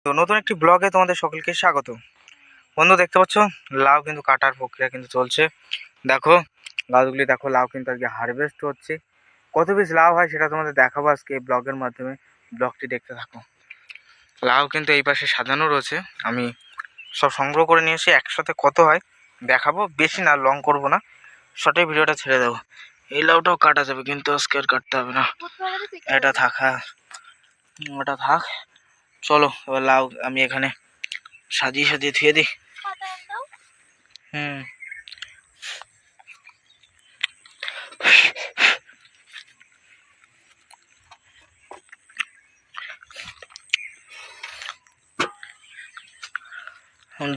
তো নতুন একটি ব্লগে তোমাদের সকলকে স্বাগত। বন্ধু দেখতে পাচ্ছ লাউ কিন্তু কাটার প্রক্রিয়া কিন্তু চলছে। দেখো গাছগুলি, দেখো লাউ কিন্তু আজকে হারভেস্ট হচ্ছে। কত পিস লাউ হয় সেটা তোমাদের দেখাবো আজকে এই ব্লগের মাধ্যমে। ব্লগটি দেখতে থাকো। লাউ কিন্তু এই পাশে সাজানো রয়েছে, আমি সব সংগ্রহ করে নিয়ে এসে একসাথে কত হয় দেখাবো। বেশি না, লং করব না, শর্টে ভিডিওটা ছেড়ে দেবো। এই লাউটাও কাটা যাবে কিন্তু আজকে আর কাটতে হবে না, এটা থাকা ওটা থাক। চলো এবার লাউ আমি এখানে সাজিয়ে সাজিয়ে ধুয়ে দিই। হুম,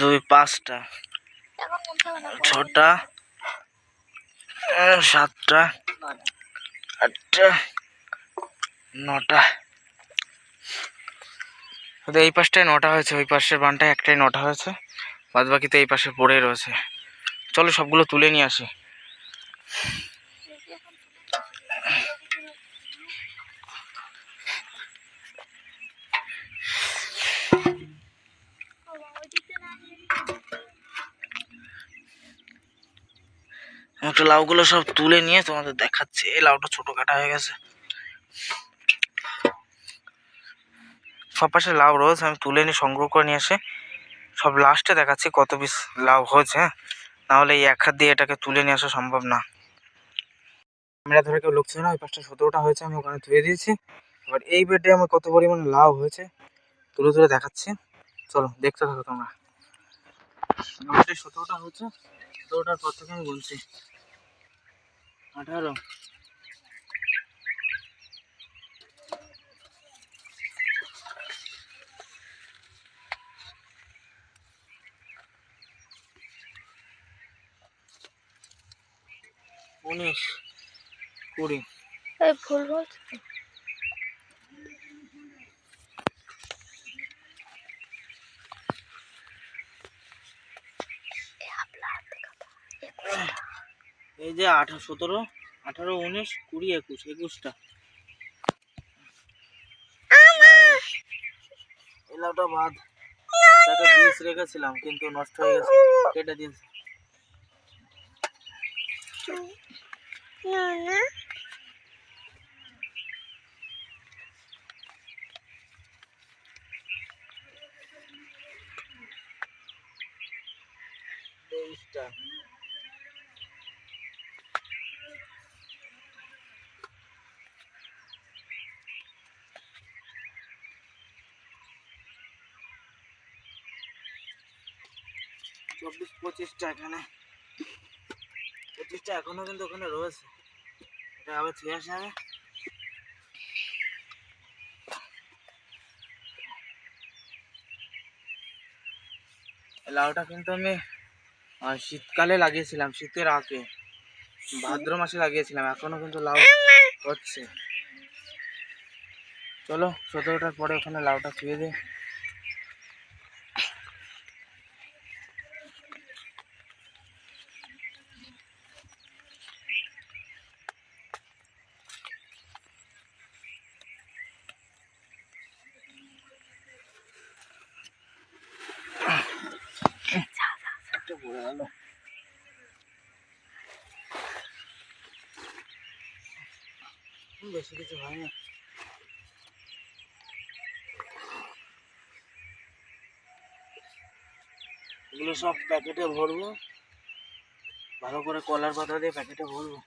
দুই পাঁচটা, ছটা, সাতটা, আটটা, নটা। এই পাশটায় নটা হয়েছে, ওই পাশের বানটায় একটাই নটা হয়েছে, বাদ বাকি তো এই পাশে পড়ে রয়েছে। চলো সবগুলো তুলে নিয়ে আসি। একটা লাউগুলো সব তুলে নিয়ে তোমাদের দেখাচ্ছি। এই লাউটা ছোট কাটা হয়ে গেছে, সব পাশে লাউ রয়েছে, আমি তুলে নিয়ে সংগ্রহ করে নিয়ে এসে সব লাস্টে দেখাচ্ছি কত পিস লাউ হয়েছে। নাহলে এই এক হাত দিয়ে এটাকে তুলে নিয়ে আসা সম্ভব না। ক্যামেরা ধরে কেউ লুকছে না। ওই পাশটা 17টা হয়েছে, আমি ওখানে ধুয়ে দিয়েছি। এবার এই বেডে আমার কত পরিমাণ লাউ হয়েছে তুলে তুলে দেখাচ্ছি। চলো দেখতে থাকো তোমরা। 17টা হচ্ছে, 17টার পর থেকে আমি গুনছি 18, উনিশ, 20। ভুল বলছি। এই যে 18, 17, 18, 19, 20, 21, 21টা। এই লাউটা বাদ, তাকে বীজ রেখেছিলাম কিন্তু নষ্ট হয়ে গেছে, কেটে দিয়েছে। তেইশটা, চব্বিশ, 25টা। এখানে 25টা এখনো কিন্তু ওখানে রয়েছে, এটা আবার ছুঁয়ে আসে আমি। লাউটা কিন্তু আমি শীতকালে লাগিয়েছিলাম, শীতের আগে ভাদ্র মাসে লাগিয়েছিলাম, এখনো কিন্তু লাউ হচ্ছে। চলো 17টার পরে ওখানে লাউটা ছুঁয়ে দিই। বেশি কিছু হয়নি। এগুলো সব প্যাকেটে ভরবো, ভালো করে কলার পাতা দিয়ে প্যাকেটে ভরবো।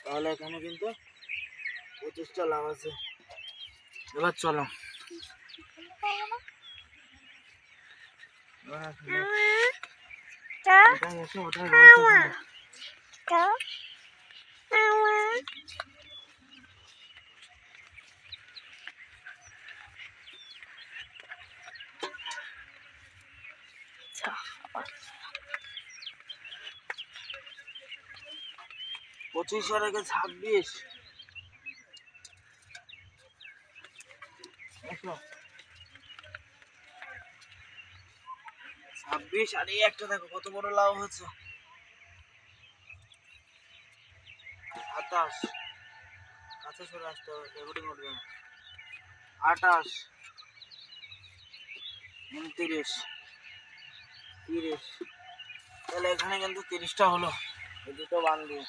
তাহলে এখানে কিন্তু 25টা লাভ আছে। এবার চলো ওটাই রয়েছে। পঁচিশ আর 26, 26 আর এই একটা দেখো কত বড় লাউ হয়েছে, 27, আস্তে সরে আসতে হবে, রেকর্ডিং উঠবে না। 28, 29, 30। তাহলে এখানে কিন্তু 30টা হলো, এই দুটো বান দিয়ে।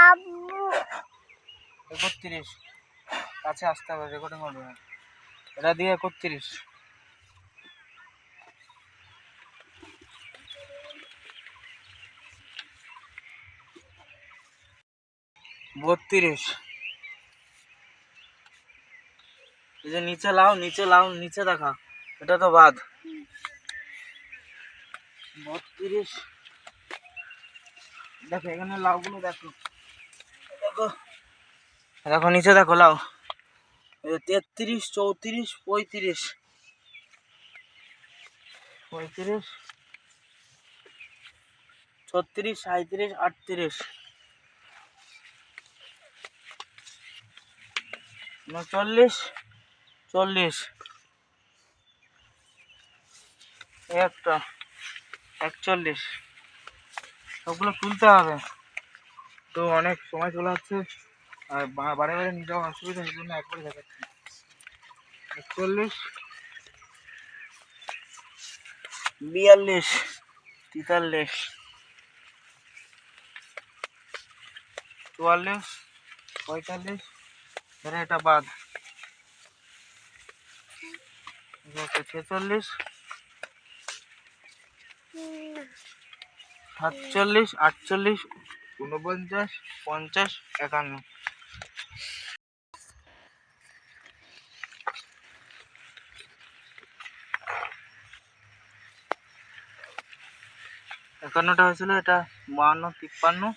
আব্বু 31, কাছে আসতে হবে, রেকর্ডিং হবে না। এটা দিয়ে 31, 32। এই যে নিচে লাও, নিচে লাও, নিচে দেখা, এটা তো বাদ। 32। দেখো এখানে লাউগুলো দেখো, দেখো দেখো নিচে দেখো লাউ। 33, 34, 35, 36, 37, 38, 39, 40। একটা 41। সবগুলো তুলতে হবে, তো অনেক সময় চলে যাচ্ছে আর বারে বারে নিতে অসুবিধা, এই জন্য একবারে দেখাচ্ছি। 41, 42, 43, 44, 45। ধরে এটা বাদ। 46, 47, 48, 49, 50, 51। একান্নটা হয়েছিল, এটা 52, 53।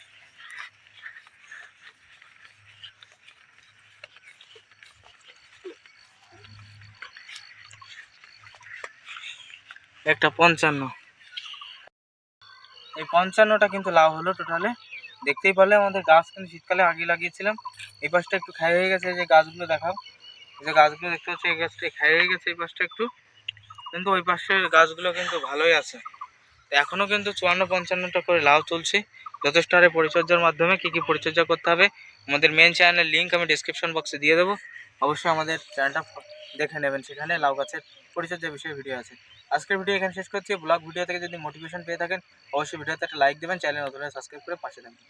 একটা 55। এই 55টা কিন্তু লাভ হলো টোটালে। দেখতেই পারলে আমাদের গাছ কিন্তু শীতকালে আগে লাগিয়েছিলাম। এই পাশটা একটু খাই হয়ে গেছে, যে গাছগুলো দেখাও, যে গাছগুলো দেখতে পাচ্ছি এই গাছটা খাই হয়ে গেছে, এই পাশটা একটু, কিন্তু ওই পাশের গাছগুলো কিন্তু ভালোই আছে। এখনও কিন্তু 54-55টা করে লাউ তুলছি, যথেষ্ট হারে পরিচর্যার মাধ্যমে। কী কী পরিচর্যা করতে হবে আমাদের মেন চ্যানেলের লিঙ্ক আমি ডিসক্রিপশন বক্সে দিয়ে দেবো, অবশ্যই আমাদের চ্যানেলটা দেখে নেবেন, সেখানে লাউ গাছের পরিচর্যার বিষয়ে ভিডিও আছে। আজকের ভিডিও এখানে শেষ করছি। ব্লগ ভিডিও থেকে যদি মোটিভেশন পেয়ে থাকেন অবশ্যই ভিডিওতে একটা লাইক দেবেন, চ্যানেল নতুন সাবস্ক্রাইব করে পাশে থাকবেন।